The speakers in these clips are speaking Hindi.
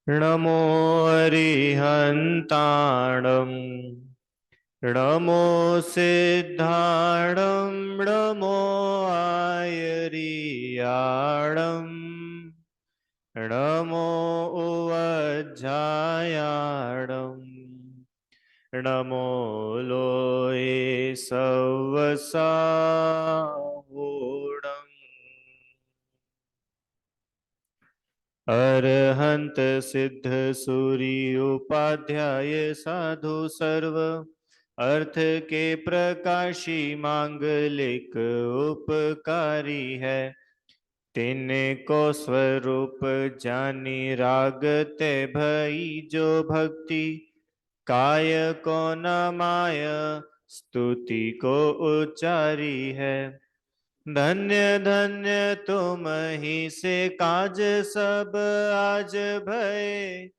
नमो अरिहन्ताणं नमो सिद्धाणं नमो आयर्याणं नमो उवज्झायाणं नमो लोये सवसावोणम् अरहंत सिद्ध सूर्य उपाध्याय साधु सर्व अर्थ के प्रकाशी मांगलिक उपकारी है। तेने को स्वरूप जानी राग ते भई जो भक्ति काय को न माय स्तुति को उच्चारी है। धन्य धन्य तुम ही से काज सब आज भय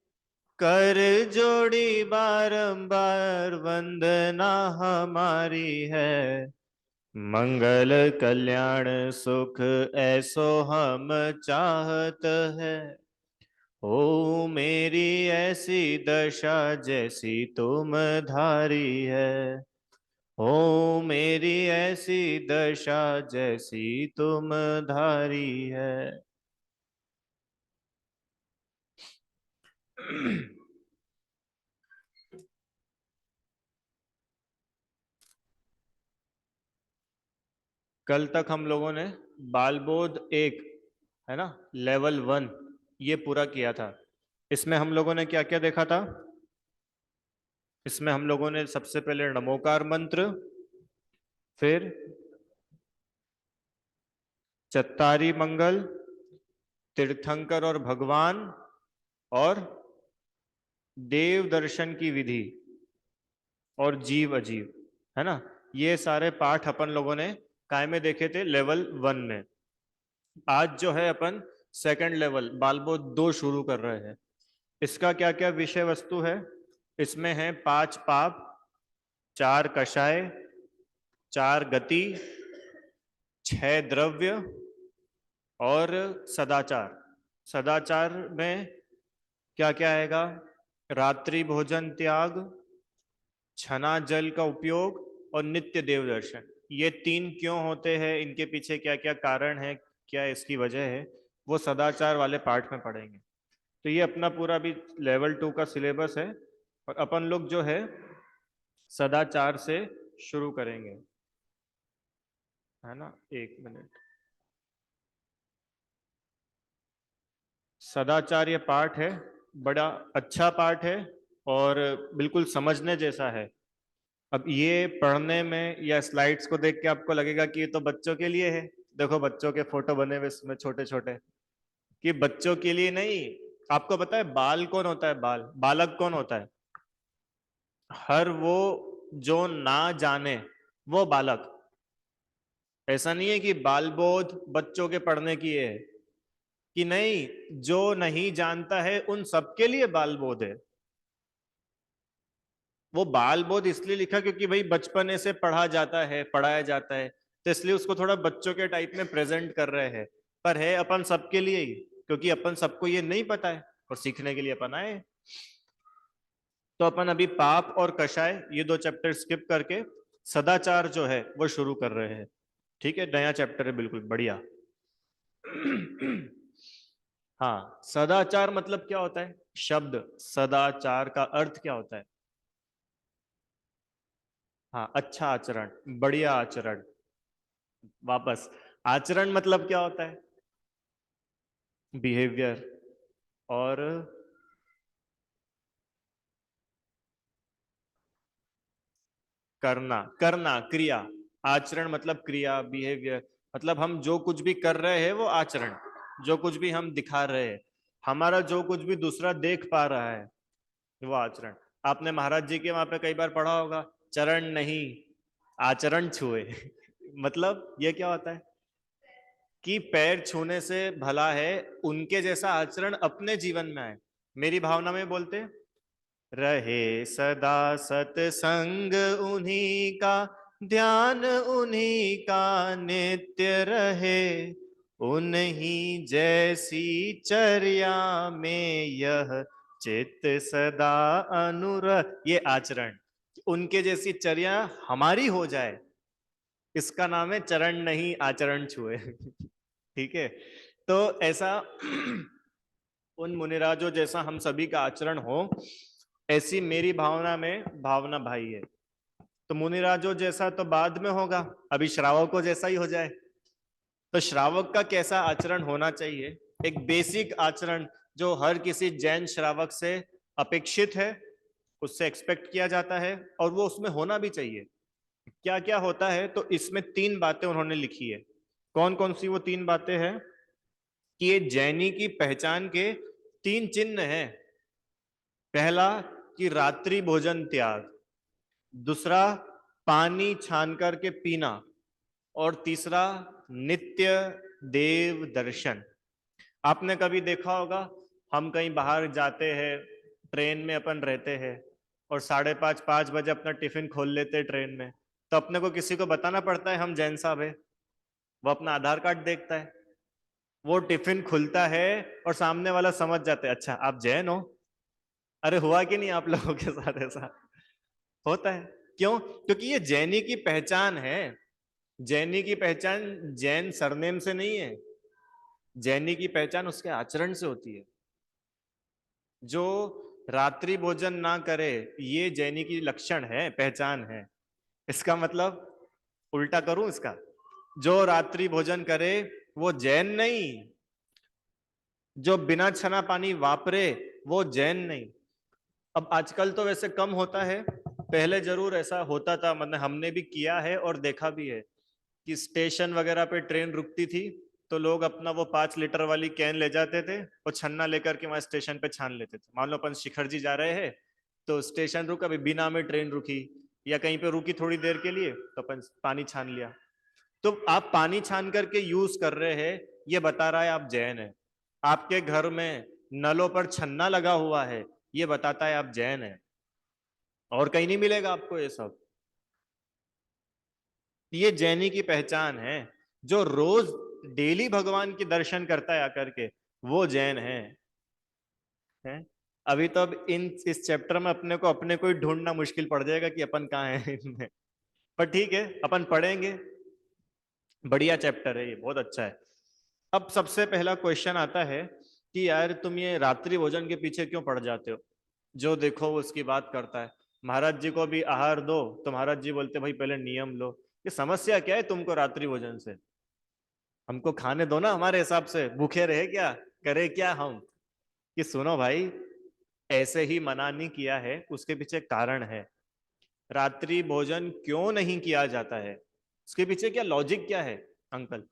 कर जोड़ी बारंबार वंदना हमारी है। मंगल कल्याण सुख ऐसो हम चाहत है। हो मेरी ऐसी दशा जैसी तुम धारी है। हो मेरी ऐसी दशा जैसी तुम धारी है। कल तक हम लोगों ने बालबोध एक है ना, लेवल 1 ये पूरा किया था। इसमें हम लोगों ने क्या क्या देखा था? इसमें हम लोगों ने सबसे पहले नमोकार मंत्र, फिर चत्तारी मंगल, तीर्थंकर और भगवान, और देव दर्शन की विधि, और जीव अजीव, है ना। ये सारे पाठ अपन लोगों ने काय में देखे थे? लेवल 1 में। आज जो है अपन सेकंड लेवल बालबोध 2 शुरू कर रहे हैं। इसका क्या क्या विषय वस्तु है? इसमें है 5 पाप, 4 कषाय, 4 गति, 6 द्रव्य और सदाचार। सदाचार में क्या क्या आएगा? रात्रि भोजन त्याग, छना जल का उपयोग और नित्य देव दर्शन। ये 3 क्यों होते हैं, इनके पीछे क्या क्या कारण है, क्या इसकी वजह है, वो सदाचार वाले पार्ट में पढ़ेंगे। तो ये अपना पूरा भी लेवल 2 का सिलेबस है और अपन लोग जो है सदाचार से शुरू करेंगे, है ना। एक मिनट। सदाचार ये पाठ है, बड़ा अच्छा पाठ है और बिल्कुल समझने जैसा है। अब ये पढ़ने में या स्लाइड्स को देख के आपको लगेगा कि ये तो बच्चों के लिए है। देखो बच्चों के फोटो बने हुए इसमें छोटे छोटे, कि बच्चों के लिए नहीं। आपको पता है बाल कौन होता है? बालक कौन होता है? हर वो जो ना जाने वो बालक। ऐसा नहीं है कि बाल बोध बच्चों के पढ़ने की है, कि नहीं, जो नहीं जानता है उन सबके लिए बाल बोध है। वो बाल बोध इसलिए लिखा क्योंकि भाई बचपने से पढ़ा जाता है, पढ़ाया जाता है, तो इसलिए उसको थोड़ा बच्चों के टाइप में प्रेजेंट कर रहे हैं। पर है अपन सबके लिए ही, क्योंकि अपन सबको ये नहीं पता है और सीखने के लिए अपन आए। तो अपन अभी पाप और कषाय ये 2 चैप्टर स्किप करके सदाचार जो है वो शुरू कर रहे हैं। ठीक है, नया चैप्टर है, बिल्कुल बढ़िया। हाँ, सदाचार मतलब क्या होता है? शब्द सदाचार का अर्थ क्या होता है? हाँ, अच्छा आचरण, बढ़िया आचरण। वापस, आचरण मतलब क्या होता है? बिहेवियर। और करना, करना क्रिया। आचरण मतलब क्रिया, बिहेवियर मतलब हम जो कुछ भी कर रहे हैं वो आचरण। जो कुछ भी हम दिखा रहे हैं, हमारा जो कुछ भी दूसरा देख पा रहा है वो आचरण। आपने महाराज जी के वहां पे कई बार पढ़ा होगा, चरण नहीं आचरण छुए। मतलब ये क्या होता है? कि पैर छूने से भला है उनके जैसा आचरण अपने जीवन में आए। मेरी भावना में बोलते, रहे सदा सत्संग उन्हीं का, ध्यान उन्हीं का नित्य रहे, उन्हीं जैसी चर्या में यह चित्त सदा ये आचरण, उनके जैसी चर्या हमारी हो जाए, इसका नाम है चरण नहीं आचरण छुए। ठीक है, तो ऐसा उन मुनिराजों जैसा हम सभी का आचरण हो, ऐसी मेरी भावना में भावना भाई है। तो मुनिराजों जैसा तो बाद में होगा, अभी श्रावकों जैसा ही हो जाए। तो श्रावक का कैसा आचरण होना चाहिए, एक बेसिक आचरण जो हर किसी जैन श्रावक से अपेक्षित है, उससे एक्सपेक्ट किया जाता है और वो उसमें होना भी चाहिए। क्या क्या होता है, तो इसमें 3 बातें उन्होंने लिखी है। कौन कौन सी वो 3 बातें हैं कि ये जैनी की पहचान के 3 चिन्ह हैं। पहला कि रात्रि भोजन त्याग, दूसरा पानी छान करके पीना, और तीसरा नित्य देव दर्शन। आपने कभी देखा होगा, हम कहीं बाहर जाते हैं, ट्रेन में अपन रहते हैं और 5:30-5 बजे अपना टिफिन खोल लेते हैं ट्रेन में, तो अपने को किसी को बताना पड़ता है हम जैन साहब है, वो अपना आधार कार्ड देखता है, वो टिफिन खुलता है और सामने वाला समझ जाता है अच्छा आप जैन हो। अरे हुआ कि नहीं आप लोगों के साथ ऐसा? होता है। क्यों? क्योंकि ये जैनी की पहचान है। जैनी की पहचान जैन सरनेम से नहीं है, जैनी की पहचान उसके आचरण से होती है। जो रात्रि भोजन ना करे, ये जैनी की लक्षण है, पहचान है। इसका मतलब उल्टा करूं इसका, जो रात्रि भोजन करे वो जैन नहीं, जो बिना छना पानी वापरे वो जैन नहीं। अब आजकल तो वैसे कम होता है, पहले जरूर ऐसा होता था, मतलब हमने भी किया है और देखा भी है कि स्टेशन वगैरह पे ट्रेन रुकती थी तो लोग अपना वो 5 लीटर वाली कैन ले जाते थे और छन्ना लेकर के वहां स्टेशन पे छान लेते थे। मान लो अपन शिखर जी जा रहे हैं तो स्टेशन रुका, अभी बिना में ट्रेन रुकी या कहीं पे रुकी थोड़ी देर के लिए, तो अपन पानी छान लिया। तो आप पानी छान करके यूज कर रहे हैं, ये बता रहा है आप जैन है। आपके घर में नलों पर छन्ना लगा हुआ है, ये बताता है आप जैन है। और कहीं नहीं मिलेगा आपको ये सब। ये जैनी की पहचान है। जो रोज डेली भगवान के दर्शन करता है आकर के, वो जैन है? अभी तो अब इस चैप्टर में अपने को ही ढूंढना मुश्किल पड़ जाएगा कि अपन कहाँ हैं इनमें। पर ठीक है, अपन पढ़ेंगे। बढ़िया चैप्टर है ये, बहुत अच्छा है। अब सबसे पहला क्वेश्चन आता है कि यार तुम ये रात्रि भोजन के पीछे क्यों पड़ जाते हो? जो देखो वो उसकी बात करता है। महाराज जी को भी आहार दो तो महाराज जी बोलते भाई पहले नियम लो। ये समस्या क्या है तुमको रात्रि भोजन से? हमको खाने दो ना हमारे हिसाब से, भूखे रहे क्या, करे क्या हम? कि सुनो भाई, ऐसे ही मना नहीं किया है, उसके पीछे कारण है। रात्रि भोजन क्यों नहीं किया जाता है, उसके पीछे क्या लॉजिक क्या है अंकल?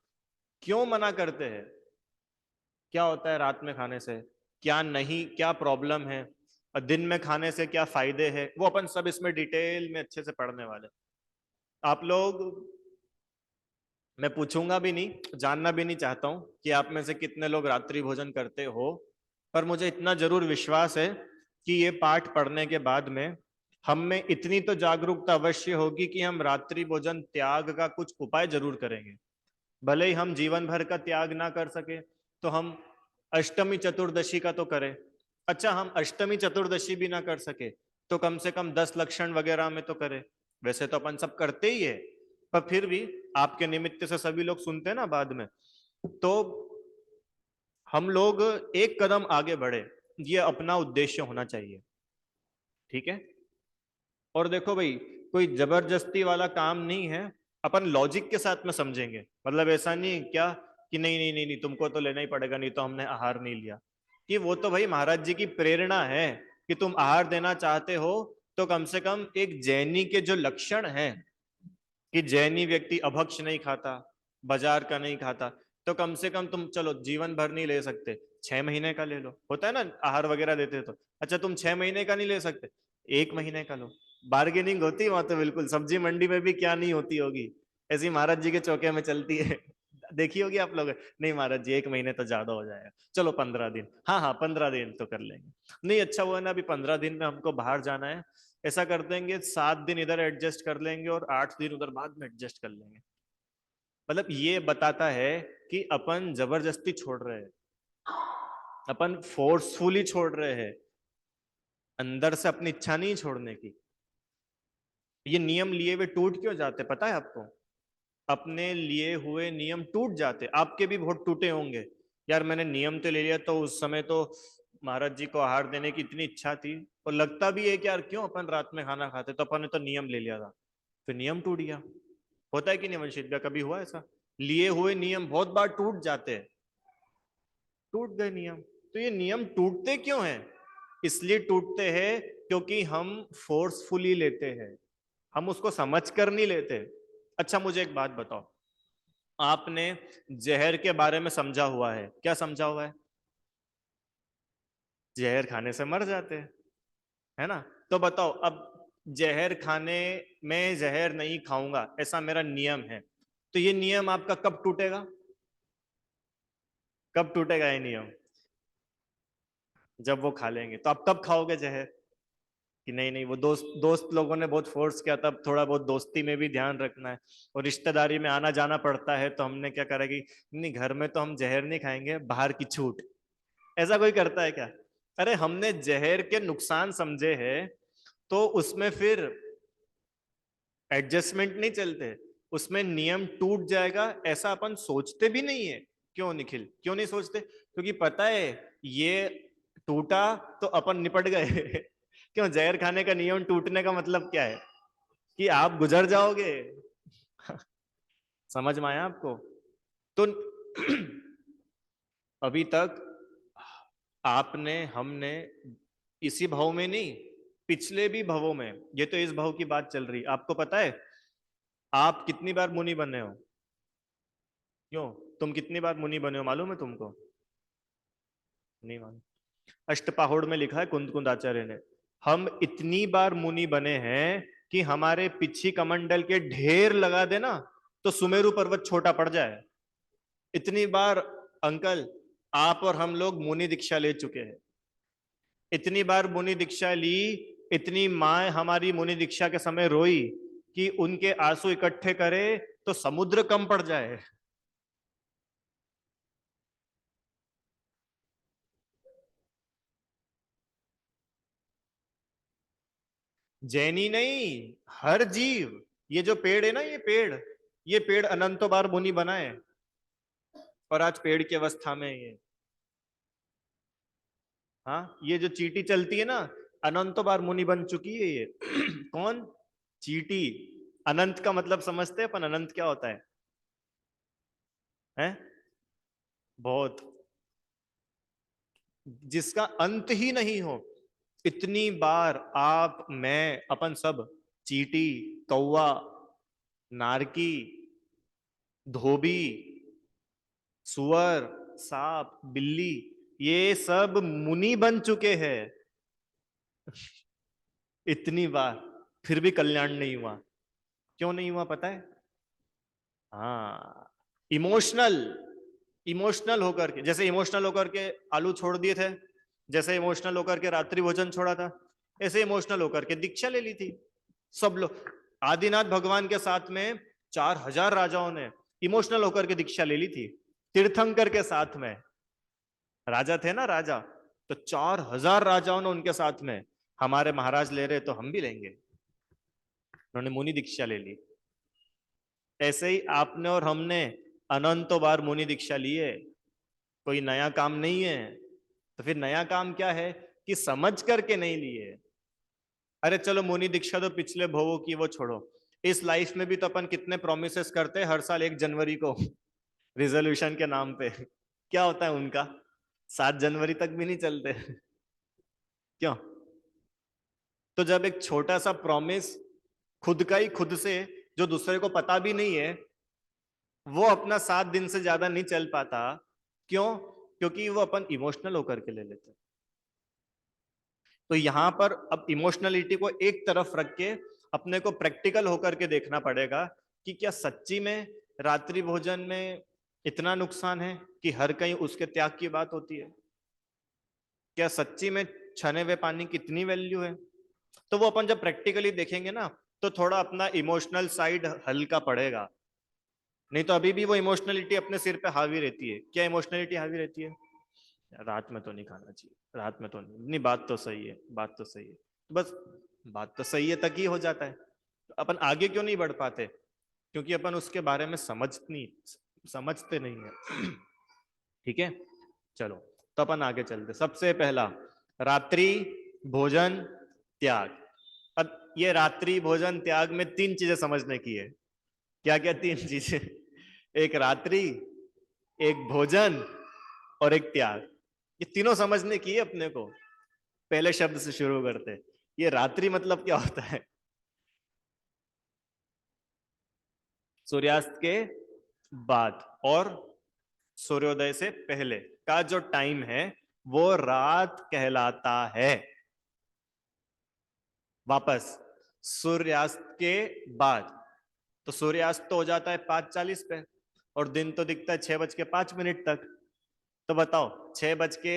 क्यों मना करते हैं? क्या होता है रात में खाने से, क्या नहीं, क्या प्रॉब्लम है, और दिन में खाने से क्या फायदे हैं, वो अपन सब इसमें डिटेल में अच्छे से पढ़ने वाले। आप लोग, मैं पूछूंगा भी नहीं, जानना भी नहीं चाहता हूं कि आप में से कितने लोग रात्रि भोजन करते हो, पर मुझे इतना जरूर विश्वास है कि ये पाठ पढ़ने के बाद में हम में इतनी तो जागरूकता अवश्य होगी कि हम रात्रि भोजन त्याग का कुछ उपाय जरूर करेंगे। भले ही हम जीवन भर का त्याग ना कर सके तो हम अष्टमी चतुर्दशी का तो करें। अच्छा, हम अष्टमी चतुर्दशी भी ना कर सके तो कम से कम 10 लक्षण वगैरह में तो करें। वैसे तो अपन सब करते ही है, पर फिर भी आपके निमित्त से सभी लोग सुनते हैं ना बाद में, तो हम लोग एक कदम आगे बढ़े, ये अपना उद्देश्य होना चाहिए। ठीक है? और देखो भाई, कोई जबरदस्ती वाला काम नहीं है, अपन लॉजिक के साथ में समझेंगे। मतलब ऐसा नहीं क्या कि नहीं नहीं नहीं नहीं तुमको तो लेना ही पड़ेगा, नहीं तो हमने आहार नहीं लिया। कि वो तो भाई महाराज जी की प्रेरणा है कि तुम आहार देना चाहते हो, तो कम से कम एक जैनी के जो लक्षण हैं कि जैनी व्यक्ति अभक्ष नहीं खाता, बाजार का नहीं खाता, तो कम से कम तुम चलो जीवन भर नहीं ले सकते, 6 महीने का ले लो। होता है ना आहार वगैरह देते तो, अच्छा तुम 6 महीने का नहीं ले सकते, 1 महीने का लो। बार्गेनिंग होती है वहां तो बिल्कुल, सब्जी मंडी में भी क्या नहीं होती होगी, ऐसी महाराज जी के चौके में चलती है। देखी होगी आप लोग, नहीं महाराज जी 1 महीने तो ज्यादा हो जाएगा, चलो 15 दिन, हाँ हाँ 15 दिन तो कर लेंगे। नहीं अच्छा वो है ना, अभी 15 दिन में हमको बाहर जाना है, ऐसा कर देंगे 7 दिन इधर एडजस्ट कर लेंगे और 8 दिन उधर बाद में एडजस्ट कर लेंगे। मतलब ये बताता है कि अपन जबरदस्ती छोड़ रहे हैं, अपन फोर्सफुली छोड़ रहे हैं। अंदर से अपनी इच्छा नहीं छोड़ने की। ये नियम लिए हुए टूट क्यों जाते पता है आपको? अपने लिए हुए नियम टूट जाते। आपके भी बहुत टूटे होंगे। यार मैंने नियम तो ले लिया, तो उस समय तो महाराज जी को आहार देने की इतनी इच्छा थी, और लगता भी है कि यार क्यों अपन रात में खाना खाते, तो अपन ने तो नियम ले लिया था, फिर नियम टूट गया। होता है कि नहीं वंशित भैया, कभी हुआ ऐसा? लिए हुए नियम बहुत बार टूट जाते हैं। टूट गए नियम। तो ये नियम टूटते क्यों हैं? इसलिए टूटते हैं क्योंकि हम फोर्सफुली लेते हैं, हम उसको समझ कर नहीं लेते। अच्छा मुझे एक बात बताओ, आपने जहर के बारे में समझा हुआ है, क्या समझा हुआ है? जहर खाने से मर जाते हैं, है ना? तो बताओ, अब जहर खाने में जहर नहीं खाऊंगा ऐसा मेरा नियम है, तो ये नियम आपका कब टूटेगा? कब टूटेगा ये नियम? जब वो खा लेंगे। तो आप कब खाओगे जहर? कि नहीं नहीं, वो दोस्त दोस्त लोगों ने बहुत फोर्स किया, तब थोड़ा बहुत दोस्ती में भी ध्यान रखना है, और रिश्तेदारी में आना जाना पड़ता है, तो हमने क्या करा कि नहीं, घर में तो हम जहर नहीं खाएंगे, बाहर की छूट। ऐसा कोई करता है क्या? अरे हमने जहर के नुकसान समझे हैं, तो उसमें फिर एडजस्टमेंट नहीं चलते, उसमें नियम टूट जाएगा ऐसा अपन सोचते भी नहीं है। क्यों निखिल, क्यों नहीं सोचते? क्योंकि पता है ये टूटा तो अपन निपट गए। क्यों? जहर खाने का नियम टूटने का मतलब क्या है? कि आप गुजर जाओगे। समझ में आया आपको? तो अभी तक आपने हमने इसी भाव में नहीं, पिछले भी भवों में, ये तो इस भाव की बात चल रही, आपको पता है आप कितनी बार मुनि बने हो? क्यों? तुम कितनी बार मुनि बने हो मालूम है तुमको? नहीं मालूम? अष्टपाहोड़ में लिखा है कुंद कुंद आचार्य ने, हम इतनी बार मुनि बने हैं कि हमारे पिछी कमंडल के ढेर लगा देना तो सुमेरु पर्वत छोटा पड़ जाए। इतनी बार अंकल आप और हम लोग मुनि दीक्षा ले चुके हैं। इतनी बार मुनि दीक्षा ली, इतनी माँ हमारी मुनि दीक्षा के समय रोई कि उनके आंसू इकट्ठे करे तो समुद्र कम पड़ जाए। जैनी नहीं, हर जीव। ये जो पेड़ है ना, ये पेड़ अनंतों बार मुनि बना है, और आज पेड़ की अवस्था में है ये। हाँ, ये जो चींटी चलती है ना, अनंतों बार मुनि बन चुकी है ये। कौन? चींटी। अनंत का मतलब समझते हैं अपन? अनंत क्या होता है? हैं? बहुत, जिसका अंत ही नहीं हो। इतनी बार आप मैं अपन सब, चींटी, कौवा, नारकी, धोबी, सुअर, सांप, बिल्ली, ये सब मुनि बन चुके हैं। इतनी बार, फिर भी कल्याण नहीं हुआ। क्यों नहीं हुआ पता है? हाँ, इमोशनल। इमोशनल होकर के, जैसे इमोशनल होकर के आलू छोड़ दिए थे, जैसे इमोशनल होकर के रात्रि भोजन छोड़ा था, ऐसे इमोशनल होकर के दीक्षा ले ली थी सब लोग। आदिनाथ भगवान के साथ में 4000 राजाओं ने इमोशनल होकर के दीक्षा ले ली थी। तीर्थंकर के साथ में राजा थे ना, राजा, तो 4000 राजाओं ने उनके साथ में, हमारे महाराज ले रहे तो हम भी लेंगे, उन्होंने मुनि दीक्षा ले ली। ऐसे ही आपने और हमने अनंतों बार मुनि दीक्षा ली है। कोई नया काम नहीं है। तो फिर नया काम क्या है कि समझ करके नहीं लिए। अरे चलो मुनि दीक्षा तो पिछले भवों की, वो छोड़ो, इस लाइफ में भी तो अपन कितने प्रोमिसेस करते हैं हर साल 1 जनवरी को, रिजोल्यूशन के नाम पे। क्या होता है उनका? 7 जनवरी तक भी नहीं चलते। क्यों? तो जब एक छोटा सा प्रॉमिस खुद का ही खुद से, जो दूसरे को पता भी नहीं है, वो अपना 7 दिन से ज्यादा नहीं चल पाता, क्यों? क्योंकि वो अपन इमोशनल होकर के ले लेते हैं। तो यहां पर अब इमोशनलिटी को एक तरफ रख के अपने को प्रैक्टिकल होकर के देखना पड़ेगा कि क्या सच्ची में रात्रि भोजन में इतना नुकसान है कि हर कहीं उसके त्याग की बात होती है? क्या सच्ची में छने हुए पानी की इतनी वैल्यू है? तो वो अपन जब प्रैक्टिकली देखेंगे ना, तो थोड़ा अपना इमोशनल साइड हल्का पड़ेगा। नहीं तो अभी भी वो इमोशनलिटी अपने सिर पे हावी रहती है। क्या इमोशनलिटी हावी रहती है? रात में तो नहीं खाना चाहिए, रात में तो नहीं, बात तो सही है, बात तो सही है, बस बात तो सही है तक ही हो जाता है। तो अपन आगे क्यों नहीं बढ़ पाते? क्योंकि अपन उसके बारे में समझते नहीं है। ठीक है, चलो तो अपन आगे चलते। सबसे पहला, रात्रि भोजन त्याग। अब ये रात्रि भोजन त्याग में तीन चीजें समझने की है। क्या क्या तीन चीजें? एक रात्रि, एक भोजन और एक त्याग। ये तीनों समझने की है अपने को। पहले शब्द से शुरू करते। ये रात्रि मतलब क्या होता है? सूर्यास्त के बाद और सूर्योदय से पहले का जो टाइम है वो रात कहलाता है। वापस, सूर्यास्त के बाद, तो सूर्यास्त तो हो जाता है 5:40 पे और दिन तो दिखता है 6:05 तक। तो बताओ, 6 बज के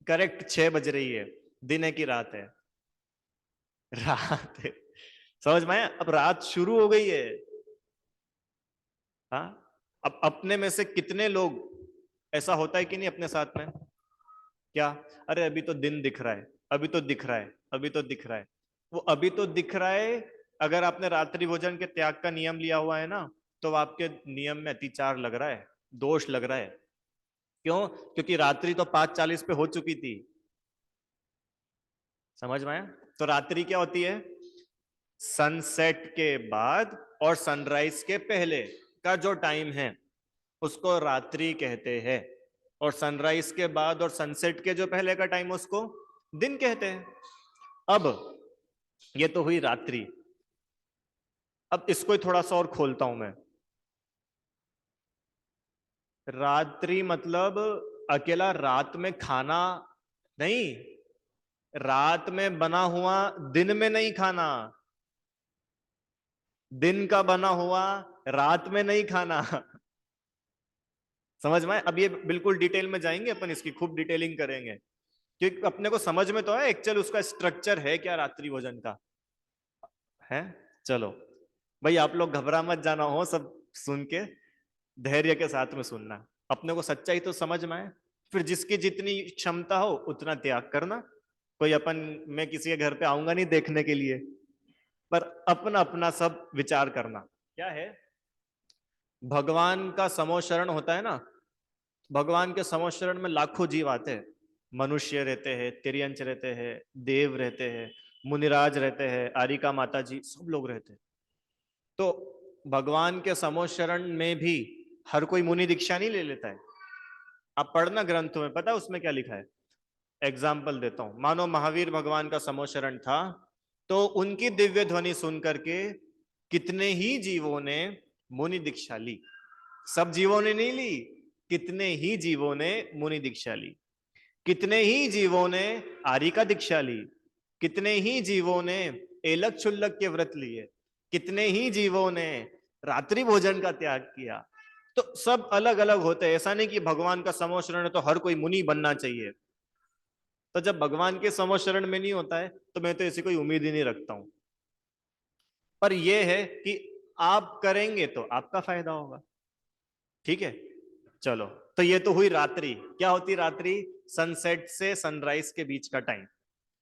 करेक्ट 6 बज रही है, दिन है कि रात है? रात है। समझ में आया? अब रात शुरू हो गई है। हाँ, अब अपने में से कितने लोग, ऐसा होता है कि नहीं अपने साथ में? क्या? अरे अभी तो दिन दिख रहा है, अभी तो दिख रहा है, अभी तो दिख रहा है। वो अभी तो दिख रहा है, अगर आपने रात्रि भोजन के त्याग का नियम लिया हुआ है ना, तो आपके नियम में अतिचार लग रहा है, दोष लग रहा है। क्यों? क्योंकि रात्रि तो 5:40 पे हो चुकी थी। समझ में आया? तो रात्रि क्या होती है? सनसेट के बाद और सनराइज के पहले का जो टाइम है उसको रात्रि कहते हैं, और सनराइज के बाद और सनसेट के जो पहले का टाइम उसको दिन कहते हैं। अब ये तो हुई रात्रि। अब इसको ही थोड़ा सा और खोलता हूं मैं। रात्रि मतलब अकेला रात में खाना नहीं, रात में बना हुआ दिन में नहीं खाना, दिन का बना हुआ रात में नहीं खाना। समझ में? अब ये बिल्कुल डिटेल में जाएंगे अपन, इसकी खूब डिटेलिंग करेंगे क्योंकि अपने को समझ में तो है एक्चुअल उसका स्ट्रक्चर है क्या रात्रि भोजन का है। चलो भाई, आप लोग घबरा मत जाना, हो सब सुन के धैर्य के साथ में सुनना। अपने को सच्चाई तो समझ में आए, फिर जिसकी जितनी क्षमता हो उतना त्याग करना। कोई अपन, मैं किसी के घर पे आऊंगा नहीं देखने के लिए, पर अपना अपना सब विचार करना। क्या है? भगवान का समोशरण होता है ना, भगवान के समोशरण में लाखों जीव आते हैं। मनुष्य रहते हैं, तिर्यंच रहते हैं, देव रहते हैं, मुनिराज रहते हैं, आरिका माता जी, सब लोग रहते हैं। तो भगवान के समोशरण में भी हर कोई मुनि दीक्षा नहीं ले लेता है। आप पढ़ना ग्रंथों में, पता है उसमें क्या लिखा है? एग्जाम्पल देता हूं। मानो महावीर भगवान का समोशरण था, तो उनकी दिव्य ध्वनि सुन करके कितने ही जीवों ने मुनि दीक्षा ली। सब जीवों ने नहीं ली, कितने ही जीवों ने मुनि दीक्षा ली। कितने ही जीवों ने आरी का दीक्षा ली। कितने ही जीवों ने एलक छुल्लक के व्रत लिए। कितने ही जीवों ने रात्रि भोजन का त्याग किया। तो सब अलग अलग होते हैं, ऐसा नहीं कि भगवान का समोशरण है तो हर कोई मुनि बनना चाहिए। तो जब भगवान के समोशरण में नहीं होता है तो मैं तो ऐसी कोई उम्मीद ही नहीं रखता हूं। पर यह है कि आप करेंगे तो आपका फायदा होगा। ठीक है, चलो। तो ये तो हुई रात्रि। क्या होती रात्रि? सनसेट से सनराइज के बीच का टाइम।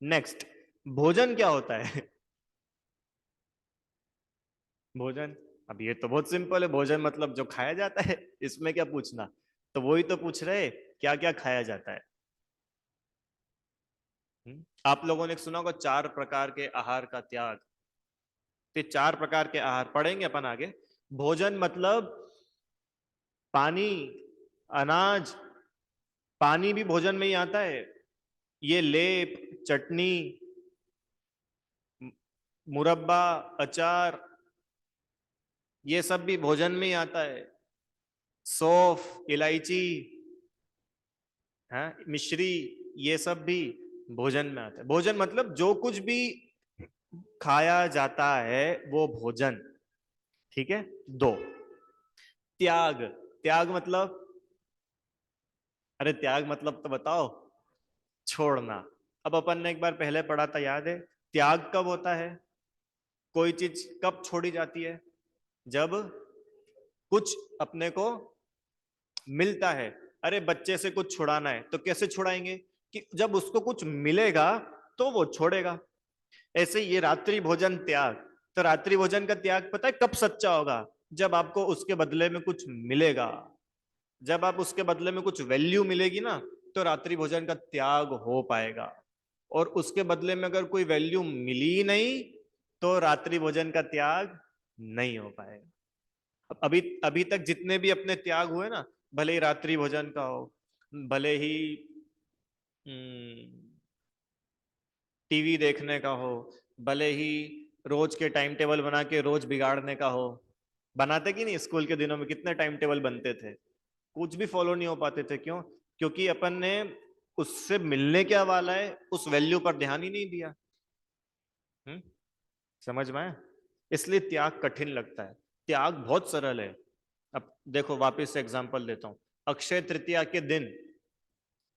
नेक्स्ट, भोजन क्या होता है? भोजन, अब ये तो बहुत सिंपल है, भोजन मतलब जो खाया जाता है, इसमें क्या पूछना। तो वही तो पूछ रहे, क्या क्या खाया जाता है। आप लोगों ने सुना होगा 4 प्रकार के आहार का त्याग। तो 4 प्रकार के आहार पढ़ेंगे अपन आगे। भोजन मतलब पानी, अनाज। पानी भी भोजन में ही आता है। ये लेप, चटनी, मुरब्बा, अचार, ये सब भी भोजन में ही आता है। सौंफ, इलायची, है मिश्री, ये सब भी भोजन में आता है। भोजन मतलब जो कुछ भी खाया जाता है वो भोजन। ठीक है। दो, त्याग। त्याग मतलब, अरे त्याग मतलब तो बताओ। छोड़ना। अब अपन ने एक बार पहले पढ़ा था, याद है? त्याग कब होता है? कोई चीज कब छोड़ी जाती है? जब कुछ अपने को मिलता है। अरे बच्चे से कुछ छुड़ाना है तो कैसे छुड़ाएंगे, कि जब उसको कुछ मिलेगा तो वो छोड़ेगा। ऐसे ये रात्रि भोजन त्याग, तो रात्रि भोजन का त्याग पता है कब सच्चा होगा, जब आपको उसके बदले में कुछ मिलेगा, जब आप उसके बदले में कुछ वैल्यू मिलेगी ना, तो रात्रि भोजन का त्याग हो पाएगा। और उसके बदले में अगर कोई वैल्यू मिली नहीं, तो रात्रि भोजन का त्याग नहीं हो पाएगा। अभी अभी तक जितने भी अपने त्याग हुए ना, भले ही रात्रि भोजन का हो, भले ही टीवी देखने का हो, भले ही रोज के टाइम टेबल बना के रोज बिगाड़ने का हो, बनाते कि नहीं, स्कूल के दिनों में कितने टाइम टेबल बनते थे, कुछ भी फॉलो नहीं हो पाते थे। क्यों? क्योंकि अपन ने उससे मिलने क्या वाला है उस वैल्यू पर ध्यान ही नहीं दिया। हम्म समझ में आया? इसलिए त्याग कठिन लगता है, त्याग बहुत सरल है। अब देखो वापस से एग्जांपल देता हूं। अक्षय तृतीया के दिन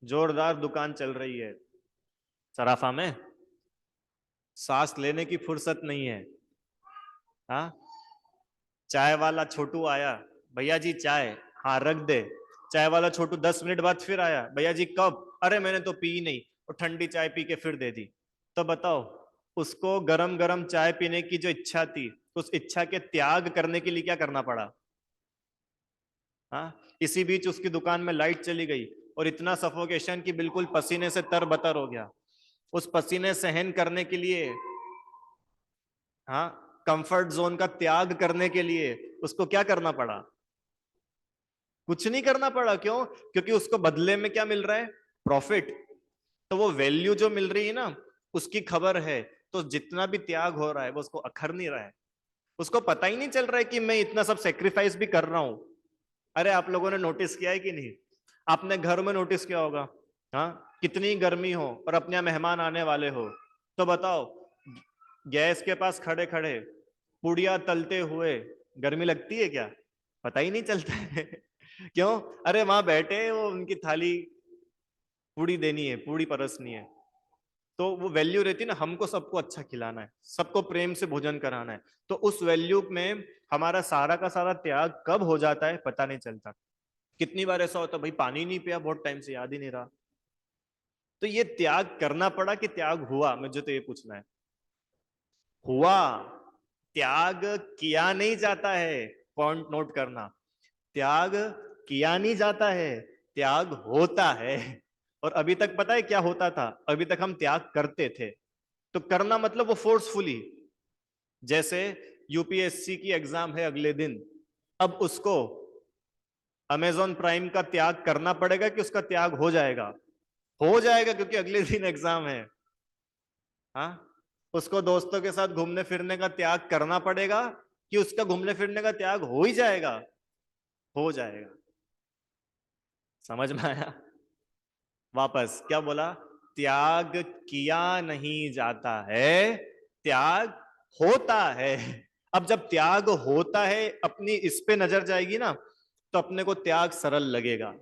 जोरदार दुकान चल रही है सराफा में, सांस लेने की फुर्सत नहीं है। हाँ, चाय वाला छोटू आया, भैया जी चाय, हाँ रख दे। चाय वाला छोटू 10 मिनट बाद फिर आया, भैया जी कब, अरे मैंने तो पी नहीं, और ठंडी चाय पी के फिर दे दी। तो बताओ, उसको गरम गरम चाय पीने की जो इच्छा थी, उस इच्छा के त्याग करने के लिए क्या करना पड़ा? हाँ, इसी बीच उसकी दुकान में लाइट चली गई और इतना सफोकेशन कि बिल्कुल पसीने से तरबतर हो गया। उस पसीने सहन करने के लिए, हाँ, कंफर्ट जोन का त्याग करने के लिए उसको क्या करना पड़ा? कुछ नहीं करना पड़ा। क्यों? क्योंकि उसको बदले में क्या मिल रहा है? प्रॉफिट। तो वो वैल्यू जो मिल रही है ना, उसकी खबर है। तो जितना भी त्याग हो रहा है वो उसको अखर नहीं रहा है, उसको पता ही नहीं चल रहा है कि मैं इतना सब सेक्रीफाइस भी कर रहा हूं। अरे आप लोगों ने नोटिस किया है कि नहीं? आपने घर में नोटिस किया होगा, हाँ, कितनी गर्मी हो और अपने यहाँ मेहमान आने वाले हो, तो बताओ, गैस के पास खड़े खड़े पुड़िया तलते हुए गर्मी लगती है क्या? पता ही नहीं चलता है। क्यों? अरे वहां बैठे वो उनकी थाली पूड़ी देनी है, पूड़ी परसनी है। तो वो वैल्यू रहती है ना, हमको सबको अच्छा खिलाना है, सबको प्रेम से भोजन कराना है। तो उस वैल्यू में हमारा सारा का सारा त्याग कब हो जाता है पता नहीं चलता। कितनी बार ऐसा होता है, भाई पानी नहीं पिया बहुत टाइम से, याद ही नहीं रहा। तो ये त्याग करना पड़ा कि त्याग हुआ, मुझे तो ये पूछना है। हुआ। त्याग किया नहीं जाता है, पॉइंट नोट करना। त्याग किया नहीं जाता है, त्याग होता है। और अभी तक पता है क्या होता था? अभी तक हम त्याग करते थे। तो करना मतलब वो फोर्सफुली, जैसे यूपीएससी की एग्जाम है अगले दिन, अब उसको अमेजॉन प्राइम का त्याग करना पड़ेगा कि उसका त्याग हो जाएगा? हो जाएगा, क्योंकि अगले दिन एग्जाम है। हाँ, उसको दोस्तों के साथ घूमने फिरने का त्याग करना पड़ेगा कि उसका घूमने फिरने का त्याग हो ही जाएगा? हो जाएगा। समझ में आया? वापस क्या बोला? त्याग किया नहीं जाता है, त्याग होता है। अब जब त्याग होता है, अपनी इस पे नजर जाएगी ना, तो अपने को त्याग सरल लगेगा।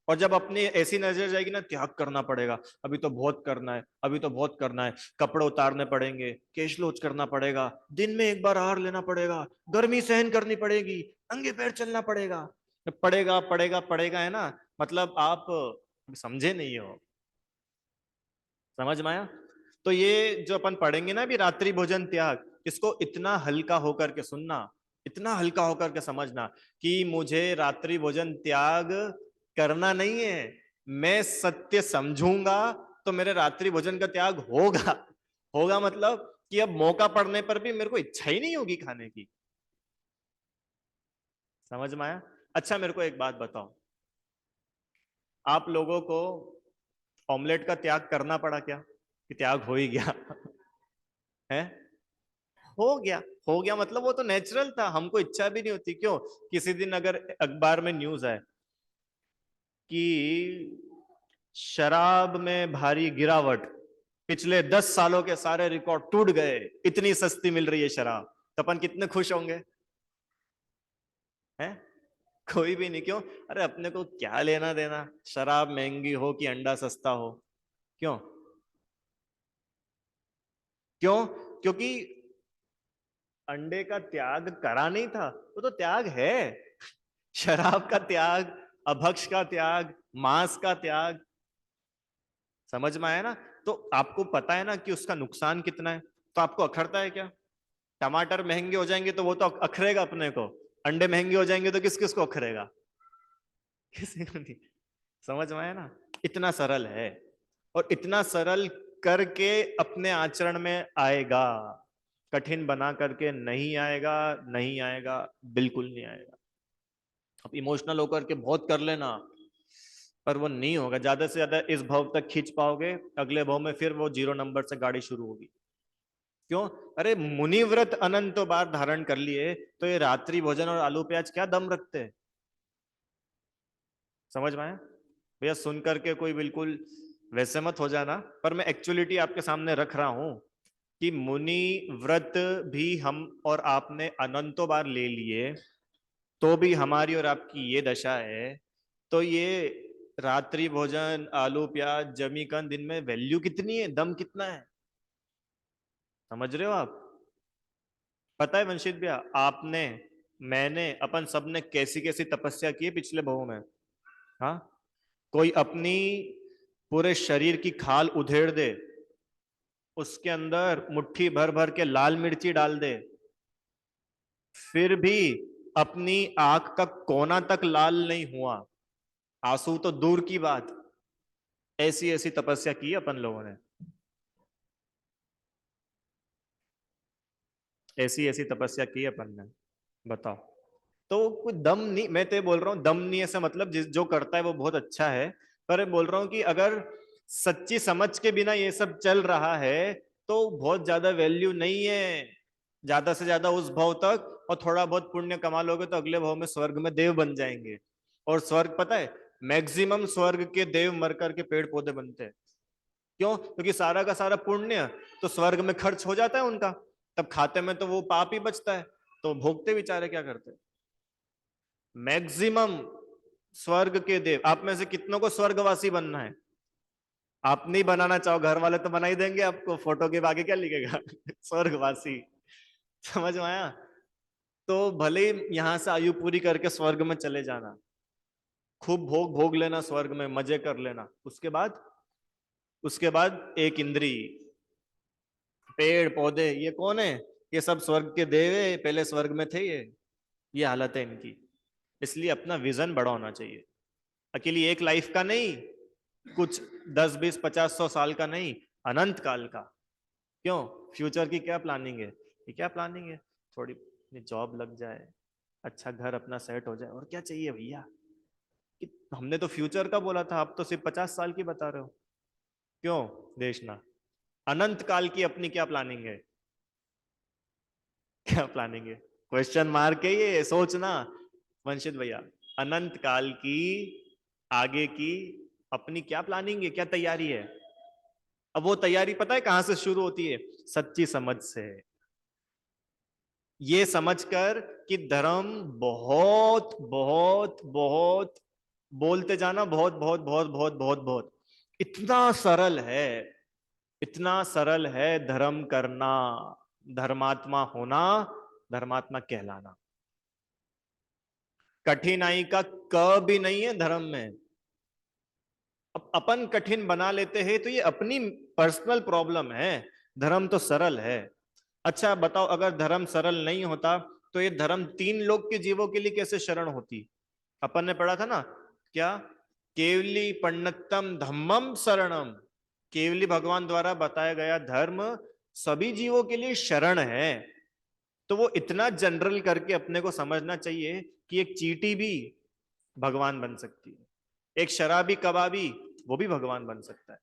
और जब अपनी ऐसी नजर जाएगी ना, त्याग करना पड़ेगा, अभी तो बहुत करना है, अभी तो बहुत करना है, कपड़े उतारने पड़ेंगे, केश लोच करना पड़ेगा, दिन में एक बार आहार लेना पड़ेगा, गर्मी सहन करनी पड़ेगी, नंगे पैर चलना पड़ेगा, पड़ेगा पड़ेगा पड़ेगा, है ना? मतलब आप समझे नहीं हो। समझ में आया? तो ये जो अपन पढ़ेंगे ना अभी, रात्रि भोजन त्याग, इसको इतना हल्का होकर के सुनना, इतना हल्का होकर के समझना कि मुझे रात्रि भोजन त्याग करना नहीं है, मैं सत्य समझूंगा तो मेरे रात्रि भोजन का त्याग होगा। होगा मतलब कि अब मौका पड़ने पर भी मेरे को इच्छा ही नहीं होगी खाने की। समझ में आया? अच्छा मेरे को एक बात बताओ, आप लोगों को ऑमलेट का त्याग करना पड़ा क्या, कि त्याग हो ही गया? है? हो गया। हो गया मतलब वो तो नेचुरल था, हमको इच्छा भी नहीं होती। क्यों? किसी दिन अगर अखबार में न्यूज है कि शराब में भारी गिरावट, पिछले 10 सालों के सारे रिकॉर्ड टूट गए, इतनी सस्ती मिल रही है शराब, तो अपन कितने खुश होंगे? हैं? कोई भी नहीं। क्यों? अरे अपने को क्या लेना देना, शराब महंगी हो कि अंडा सस्ता हो? क्यों? क्यों? क्योंकि अंडे का त्याग करा नहीं था, वो तो त्याग है। शराब का त्याग अभक्ष का त्याग, मांस का त्याग। समझ में आया ना? तो आपको पता है ना कि उसका नुकसान कितना है, तो आपको अखरता है क्या? टमाटर महंगे हो जाएंगे तो वो तो अखरेगा अपने को, अंडे महंगे हो जाएंगे तो किस किस को अखरेगा? किसी को नहीं। समझ में आया ना? इतना सरल है, और इतना सरल करके अपने आचरण में आएगा, कठिन बना करके नहीं आएगा, नहीं आएगा, बिल्कुल नहीं आएगा। अब इमोशनल होकर के बहुत कर लेना, पर वो नहीं होगा। ज्यादा से ज्यादा इस भाव तक खींच पाओगे, अगले भाव में फिर वो 0 नंबर से गाड़ी शुरू होगी। क्यों? अरे मुनिव्रत अनंत बार धारण कर लिए, तो ये रात्रि भोजन और आलू प्याज क्या दम रखते हैं? समझ में आया भैया? सुन करके कोई बिल्कुल वैसे मत हो जाना, पर मैं एक्चुअलिटी आपके सामने रख रहा हूं कि मुनि व्रत भी हम और आपने अनंतों बार ले लिए, तो भी हमारी और आपकी ये दशा है। तो ये रात्रि भोजन, आलू प्याज, जमीकंद, दिन में वैल्यू कितनी है, दम कितना है? समझ रहे हो आप? पता है वंशित भैया, आपने, मैंने, अपन सब ने कैसी कैसी तपस्या की है पिछले भावों में। हाँ, कोई अपनी पूरे शरीर की खाल उधेड़ दे, उसके अंदर मुट्ठी भर भर के लाल मिर्ची डाल दे, फिर भी अपनी आंख का कोना तक लाल नहीं हुआ, आंसू तो दूर की बात। ऐसी ऐसी तपस्या की है अपन लोगों ने, ऐसी ऐसी तपस्या की है अपन ने। बताओ। तो कोई दम नहीं, मैं तो ये बोल रहा हूँ, दम नहीं ऐसा मतलब जिस जो करता है वो बहुत अच्छा है, पर बोल रहा हूँ कि अगर सच्ची समझ के बिना ये सब चल रहा है तो बहुत ज्यादा वैल्यू नहीं है। ज्यादा से ज्यादा उस भाव तक, और थोड़ा बहुत पुण्य कमा लोगे तो अगले भाव में स्वर्ग में देव बन जाएंगे। और स्वर्ग पता है, मैक्सिमम स्वर्ग के देव मर करके पेड़ पौधे बनते हैं। क्यों? क्योंकि सारा का सारा पुण्य तो स्वर्ग में खर्च हो जाता है उनका, तब खाते में तो वो पाप ही बचता है, तो भोगते बेचारे क्या करते हैं? मैक्सिमम स्वर्ग के देव। आप में से कितनों को स्वर्गवासी बनना है? आप नहीं बनाना चाहो, घर वाले तो बना ही देंगे आपको, फोटो के आगे क्या लिखेगा? स्वर्गवासी। समझ में आया? तो भले यहां से आयु पूरी करके स्वर्ग में चले जाना, खूब भोग भोग लेना, स्वर्ग में मजे कर लेना, उसके बाद एक इंद्री, पेड़ पौधे, ये कौन है? ये सब स्वर्ग के देव है, पहले स्वर्ग में थे ये हालत है इनकी। इसलिए अपना विजन बड़ा होना चाहिए। अकेली एक लाइफ का नहीं, कुछ 10 20 50 100 साल का नहीं, अनंत काल का। क्यों? फ्यूचर की क्या प्लानिंग है? ये क्या प्लानिंग है? थोड़ी जॉब लग जाए, अच्छा घर अपना सेट हो जाए, और क्या चाहिए भैया? कि हमने तो फ्यूचर का बोला था, आप तो सिर्फ 50 साल की बता रहे हो। क्यों देशना? अनंत काल की अपनी क्या प्लानिंग है? क्या प्लानिंग है? क्वेश्चन मार के ये सोचना वंशित भैया, अनंत काल की आगे की अपनी क्या प्लानिंग है, क्या तैयारी है? अब वो तैयारी पता है कहां से शुरू होती है? सच्ची समझ से। ये समझकर कि धर्म बहुत बहुत बहुत, बोलते जाना बहुत बहुत बहुत बहुत बहुत बहुत, इतना सरल है, इतना सरल है धर्म करना, धर्मात्मा होना, धर्मात्मा कहलाना। कठिनाई का क भी नहीं है धर्म में। अब अपन कठिन बना लेते हैं तो ये अपनी पर्सनल प्रॉब्लम है, धर्म तो सरल है। अच्छा बताओ, अगर धर्म सरल नहीं होता तो ये धर्म 3 लोग के जीवों के लिए कैसे शरण होती? अपन ने पढ़ा था ना, क्या? केवली पन्नतम धम्मम शरणम। केवली भगवान द्वारा बताया गया धर्म सभी जीवों के लिए शरण है। तो वो इतना जनरल करके अपने को समझना चाहिए कि एक चींटी भी भगवान बन सकती है, एक शराबी कबाबी वो भी भगवान बन सकता है।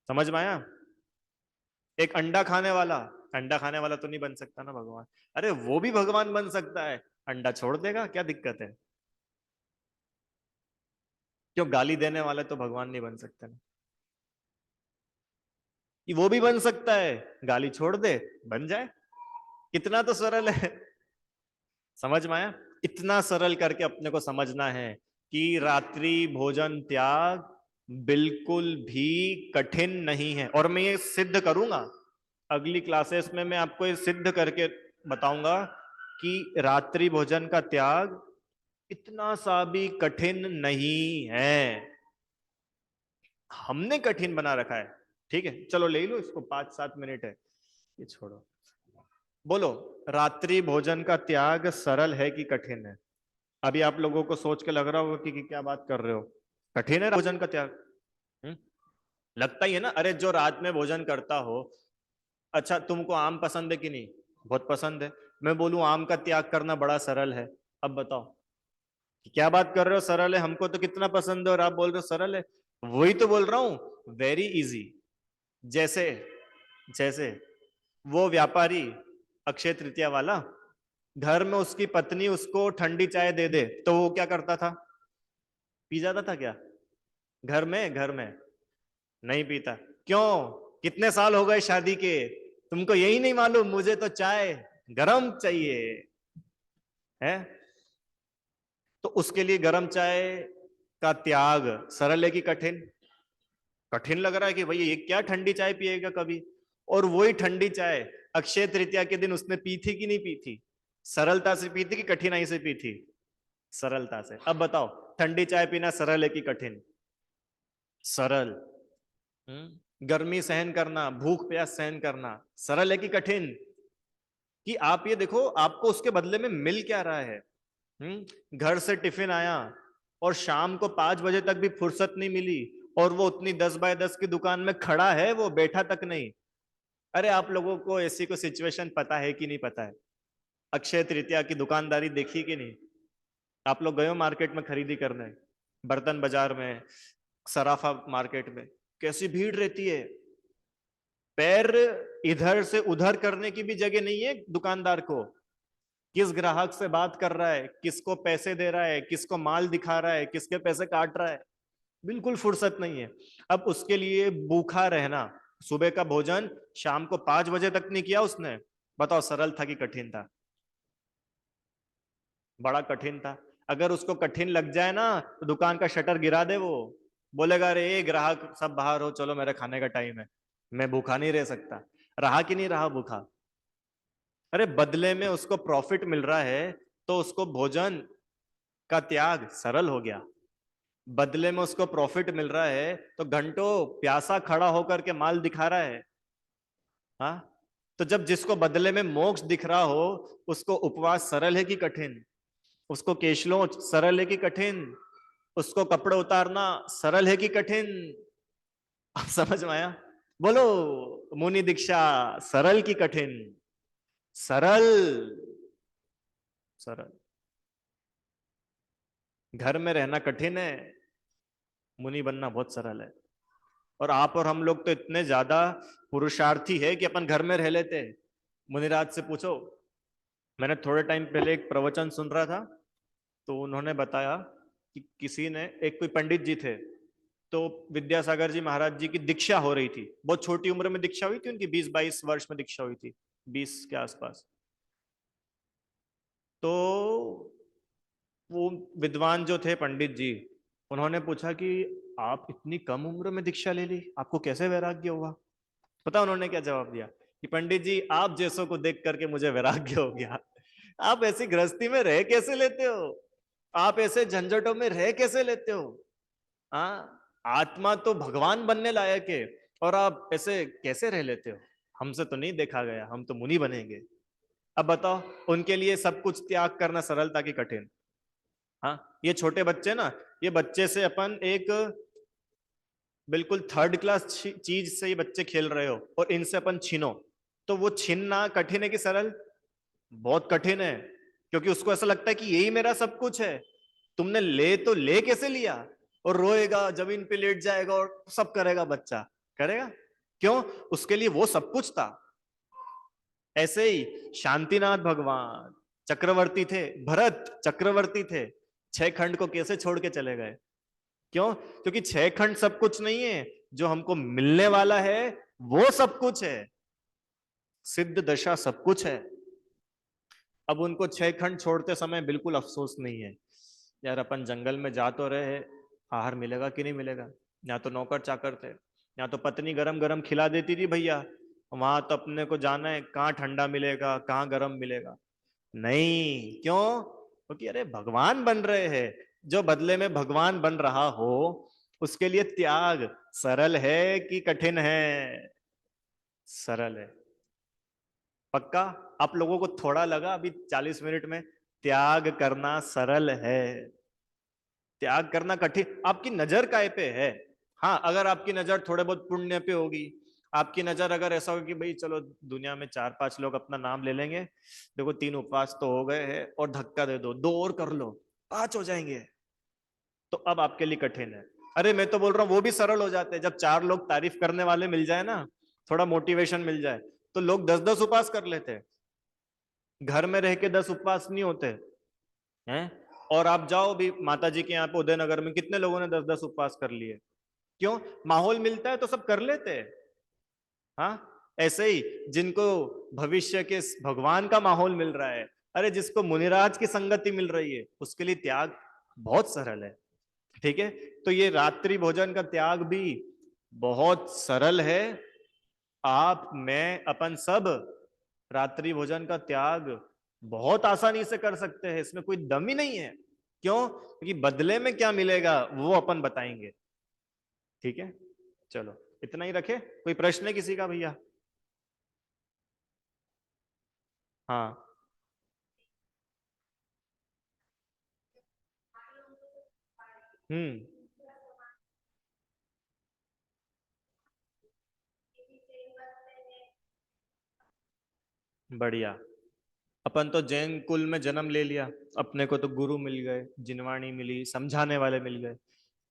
समझ में आया? एक अंडा खाने वाला तो नहीं बन सकता ना भगवान, अरे वो भी भगवान बन सकता है। अंडा छोड़ देगा, क्या दिक्कत है? क्यों? गाली देने वाले तो भगवान नहीं बन सकते ना, कि वो भी बन सकता है, गाली छोड़ दे, बन जाए। कितना तो सरल है। समझ में आया? इतना सरल करके अपने को समझना है कि रात्रि भोजन त्याग बिल्कुल भी कठिन नहीं है, और मैं ये सिद्ध करूंगा अगली क्लासेस में। मैं आपको ये सिद्ध करके बताऊंगा कि रात्रि भोजन का त्याग इतना सा भी कठिन नहीं है, हमने कठिन बना रखा है। ठीक है, चलो ले लो इसको, 5-7 मिनट है, ये छोड़ो। बोलो, रात्रि भोजन का त्याग सरल है कि कठिन है? अभी आप लोगों को सोच के लग रहा होगा कि क्या बात कर रहे हो, कठिन है भोजन का त्याग? लगता ही है ना। अरे जो रात में भोजन करता हो, अच्छा तुमको आम पसंद है कि नहीं? बहुत पसंद है। मैं बोलूं आम का त्याग करना बड़ा सरल है, अब बताओ कि क्या बात कर रहे हो, सरल है? हमको तो कितना पसंद है और आप बोल रहे हो सरल है। वही तो बोल रहा हूं, वेरी इजी। जैसे जैसे वो व्यापारी, अक्षय तृतीया वाला, घर में उसकी पत्नी उसको ठंडी चाय दे दे तो वो क्या करता था? पी जाता था क्या? घर में नहीं पीता। क्यों? कितने साल हो गए शादी के, तुमको यही नहीं मालूम? मुझे तो चाय गरम चाहिए है। तो उसके लिए गरम चाय का त्याग सरल है कि कठिन? कठिन लग रहा है कि भैया ये क्या ठंडी चाय पिएगा कभी। और वही ठंडी चाय अक्षय तृतीया के दिन उसने पी थी कि नहीं पी थी? सरलता से पी थी कि कठिनाई से पी थी? सरलता से। अब बताओ, ठंडी चाय पीना सरल है कि कठिन? सरल। गर्मी सहन करना, भूख प्यास सहन करना सरल है कि कठिन? कि आप ये देखो, आपको उसके बदले में मिल क्या रहा है। घर से टिफिन आया और शाम को 5 बजे तक भी फुर्सत नहीं मिली, और वो उतनी 10 बाय 10 की दुकान में खड़ा है, वो बैठा तक नहीं। अरे आप लोगों को ऐसी कोई सिचुएशन पता है कि नहीं पता है? अक्षय तृतीया की दुकानदारी देखी कि नहीं? आप लोग गए हो मार्केट में खरीदी करने, बर्तन बाजार में, सराफा मार्केट में, कैसी भीड़ रहती है। पैर इधर से उधर करने की भी जगह नहीं है दुकानदार को। किस ग्राहक से बात कर रहा है, किसको पैसे दे रहा है, किसको माल दिखा रहा है, किसके पैसे काट रहा है, बिल्कुल फुर्सत नहीं है। अब उसके लिए भूखा रहना, सुबह का भोजन शाम को 5 बजे तक नहीं किया उसने, बताओ सरल था कि कठिन था? बड़ा कठिन था। अगर उसको कठिन लग जाए ना तो दुकान का शटर गिरा दे वो, बोलेगा अरे ये ग्राहक सब बाहर हो, चलो मेरे खाने का टाइम है, मैं भूखा नहीं रह सकता। रहा कि नहीं रहा भूखा? अरे बदले में उसको प्रॉफिट मिल रहा है, तो उसको भोजन का त्याग सरल हो गया। बदले में उसको प्रॉफिट मिल रहा है तो घंटों प्यासा खड़ा होकर के माल दिखा रहा है। हाँ, तो जब जिसको बदले में मोक्ष दिख रहा हो, उसको उपवास सरल है कि कठिन? उसको केशलोच सरल है कि कठिन? उसको कपड़े उतारना सरल है कि कठिन? आप समझ में आया? बोलो, मुनि दीक्षा सरल कि कठिन? सरल। सरल। घर में रहना कठिन है, मुनि बनना बहुत सरल है। और आप और हम लोग तो इतने ज्यादा पुरुषार्थी है कि अपन घर में रह लेते हैं। मुनिराज से पूछो, मैंने थोड़े टाइम पहले एक प्रवचन सुन रहा था, तो उन्होंने बताया कि किसी ने, एक कोई पंडित जी थे, तो विद्यासागर जी महाराज जी की दीक्षा हो रही थी, बहुत छोटी उम्र में दीक्षा हुई थी उनकी, 20-22 वर्ष में दीक्षा हुई थी, 20 के आसपास। तो वो विद्वान जो थे पंडित जी, उन्होंने पूछा कि आप इतनी कम उम्र में दीक्षा ले ली, आपको कैसे वैराग्य हुआ? पता उन्होंने क्या जवाब दिया? कि पंडित जी आप जैसों को देख करके मुझे वैराग्य हो गया। आप ऐसी गृहस्थी में रह कैसे लेते हो? आप ऐसे झंझटों में रह कैसे लेते हो? हाँ, आत्मा तो भगवान बनने लायक है, और आप ऐसे कैसे रह लेते हो? हमसे तो नहीं देखा गया, हम तो मुनि बनेंगे। अब बताओ, उनके लिए सब कुछ त्याग करना सरलता की कठिन? हाँ, ये छोटे बच्चे ना, ये बच्चे से अपन एक बिल्कुल थर्ड क्लास चीज से ये बच्चे खेल रहे हो, और इनसे अपन छीनो, तो वो छीनना कठिन है कि सरल? बहुत कठिन है, क्योंकि उसको ऐसा लगता है कि यही मेरा सब कुछ है। तुमने ले तो ले कैसे लिया? और रोएगा, जमीन पे लेट जाएगा और सब करेगा, बच्चा करेगा। क्यों? उसके लिए वो सब कुछ था। ऐसे ही शांतिनाथ भगवान चक्रवर्ती थे, भरत चक्रवर्ती थे, 6 खंड को कैसे छोड़ के चले गए? क्यों? क्योंकि 6 खंड सब कुछ नहीं है, जो हमको मिलने वाला है वो सब कुछ है, सिद्ध दशा सब कुछ है। अब उनको 6 खंड छोड़ते समय बिल्कुल अफसोस नहीं है, यार अपन जंगल में जा तो रहे, आहार मिलेगा कि नहीं मिलेगा। या तो नौकर चाकर थे, या तो पत्नी गरम गरम खिला देती थी भैया, वहां तो अपने को जाना है, कहाँ ठंडा मिलेगा कहाँ गरम मिलेगा। नहीं, क्यों? क्योंकि अरे भगवान बन रहे हैं, जो बदले में भगवान बन रहा हो उसके लिए त्याग सरल है कि कठिन है? सरल है। पक्का? आप लोगों को थोड़ा लगा अभी 40 मिनट में? त्याग करना सरल है, त्याग करना कठिन। आपकी नजर काय पे है? हाँ, अगर आपकी नजर थोड़े बहुत पुण्य पे होगी, आपकी नजर अगर ऐसा होगी कि भाई चलो दुनिया में 4-5 लोग अपना नाम ले लेंगे, देखो 3 उपवास तो हो गए हैं और धक्का दे दो, 2 और कर लो, 5 हो जाएंगे, तो अब आपके लिए कठिन है। अरे मैं तो बोल रहा हूँ वो भी सरल हो जाते हैं जब 4 लोग तारीफ करने वाले मिल जाए ना, थोड़ा मोटिवेशन मिल जाए, तो लोग 10-10 उपवास कर लेते हैं। घर में रह के 10 उपवास नहीं होते हैं। और आप जाओ भी माता जी के यहाँ पे उदयनगर में, कितने लोगों ने 10-10 उपवास कर लिए? क्यों? माहौल मिलता है तो सब कर लेते हैं। हाँ, ऐसे ही जिनको भविष्य के भगवान का माहौल मिल रहा है, अरे जिसको मुनिराज की संगति मिल रही है, उसके लिए त्याग बहुत सरल है। ठीक है, तो ये रात्रि भोजन का त्याग भी बहुत सरल है। आप, मैं, अपन सब रात्रि भोजन का त्याग बहुत आसानी से कर सकते हैं, इसमें कोई दम ही नहीं है। क्यों? क्योंकि बदले में क्या मिलेगा वो अपन बताएंगे। ठीक है, चलो इतना ही रखे। कोई प्रश्न है किसी का भैया? हाँ। हम्म। बढ़िया। अपन तो जैन कुल में जन्म ले लिया, अपने को तो गुरु मिल गए, जिनवाणी मिली, समझाने वाले मिल गए।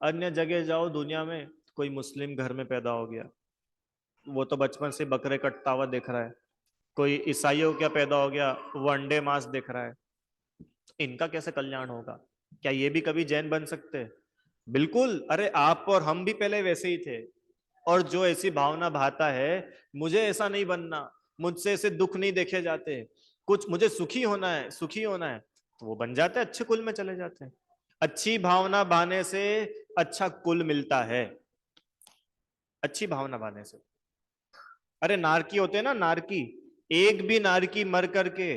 अन्य जगह जाओ दुनिया में, कोई मुस्लिम घर में पैदा हो गया, वो तो बचपन से बकरे कटता हुआ देख रहा है। कोई ईसाइयों क्या पैदा हो गया, वो अंडे मांस देख रहा है। इनका कैसे कल्याण होगा? क्या ये भी कभी जैन बन सकते हैं? बिल्कुल। अरे आप और हम भी पहले वैसे ही थे। और जो ऐसी भावना भाता है, मुझे ऐसा नहीं बनना, मुझसे ऐसे दुख नहीं देखे जाते, कुछ मुझे सुखी होना है, सुखी होना है, तो वो बन जाते हैं, अच्छे कुल में चले जाते हैं। अच्छी भावना बाने से अच्छा कुल मिलता है। अच्छी भावना बाने से। अरे नारकी होते हैं ना, नारकी, एक भी नारकी मर करके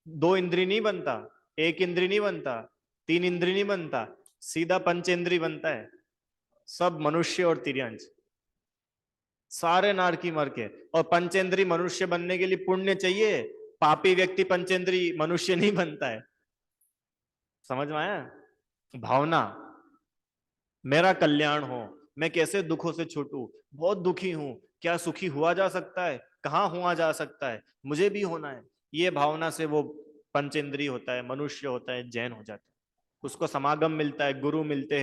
2 इंद्री नहीं बनता, 1 इंद्री नहीं बनता, 3 इंद्री नहीं बनता, सीधा पंचेंद्री बनता है। सब मनुष्य और तिर्यंश, सारे नारकी मर के। और पंचेंद्री मनुष्य बनने के लिए पुण्य चाहिए, पापी व्यक्ति पंचेंद्री मनुष्य नहीं बनता है। समझ में आया? भावना, मेरा कल्याण हो, मैं कैसे दुखों से छूटूं, बहुत दुखी हूं, क्या सुखी हुआ जा सकता है, कहाँ हुआ जा सकता है, मुझे भी होना है, ये भावना से वो पंचेंद्री होता है, मनुष्य होता है, जैन हो जाता है। उसको समागम मिलता है, गुरु मिलते हैं।